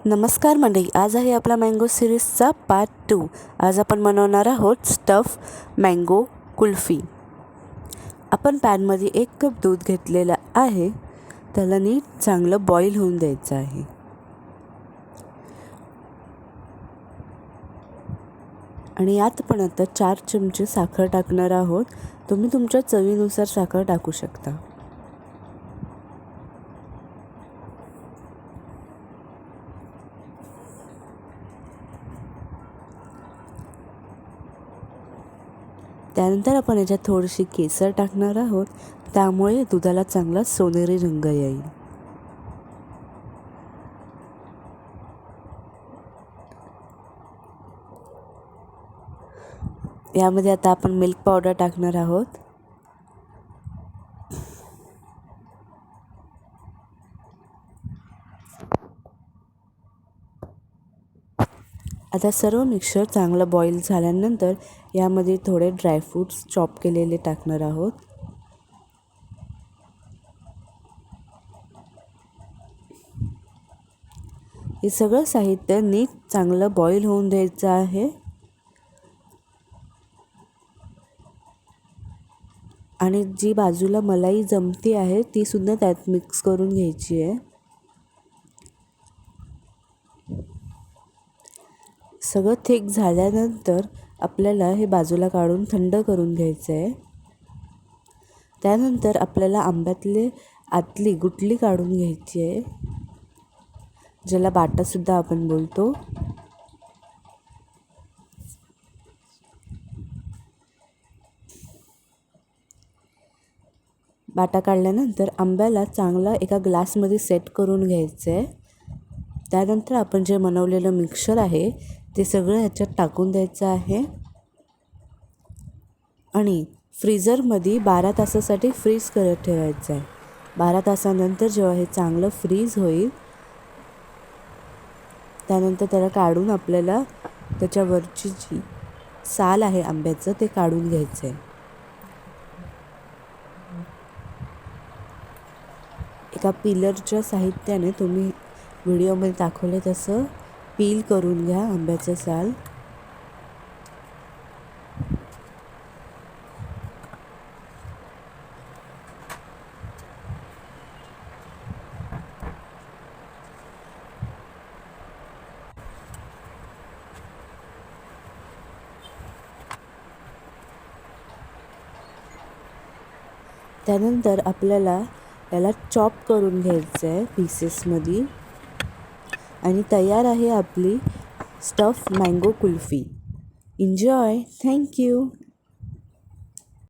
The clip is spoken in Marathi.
नमस्कार मंडळी, आज आहे आपला मँगो सिरीजचा पार्ट 2। आज आपण बनवणार आहोत स्टफ मँगो कुल्फी। आपण पॅनमध्ये 1 कप दूध घेतलेलं आहे, त्याला नीट चांगलं बॉईल होऊन द्यायचं आहे। आणि यात पण आता 4 चमचे साखर टाकणार आहोत। तुम्ही तुमच्या चवीनुसार साखर टाकू शकता। त्यानंतर आपण याच्यात थोडीशी केसर टाकणार आहोत, त्यामुळे दुधाला चांगला सोनेरी रंग येईल। यामध्ये आता आपण मिल्क पावडर टाकणार आहोत। आता सर्व मिक्सचर चांगलं बॉईल झाल्यानंतर यामध्ये थोडे ड्रायफ्रूट्स चॉप केलेले टाकणार आहोत। हे सगळं साहित्य नीट चांगलं बॉईल होऊन द्यायचं आहे। आणि जी बाजूला मलाई जमती आहे ती सुद्धा त्यात मिक्स करून घ्यायची आहे। सगळं थिक झाल्यानंतर आपल्याला हे बाजूला काढून थंड करून घ्यायचं आहे। त्यानंतर आपल्याला आंब्यातले आतली गुठली काढून घ्यायची आहे, ज्याला बाटा सुद्धा आपण बोलतो। बाटा काढल्यानंतर आंब्याला चांगला एका ग्लासमध्ये सेट करून घ्यायचं आहे। त्यानंतर आपण जे बनवलेलं मिक्सचर आहे ते सगळं ह्याच्यात टाकून द्यायचं आहे आणि फ्रीझरमध्ये 12 तासासाठी फ्रीज करत ठेवायचं आहे। 12 तासानंतर जेव्हा हे चांगलं फ्रीज होईल, त्यानंतर त्याला काढून आपल्याला त्याच्यावरची जी साल आहे आंब्याचं ते काढून घ्यायचं आहे। एका पिलरच्या साहित्याने तुम्ही व्हिडिओमध्ये दाखवले तसं पील करून घ्या आंब्याचं साल। त्यानंतर आपल्याला याला चॉप करून घ्यायचं आहे पीसेसमध्ये आणि तयार आहे आपली stuff mango kulfi. Enjoy. Thank you.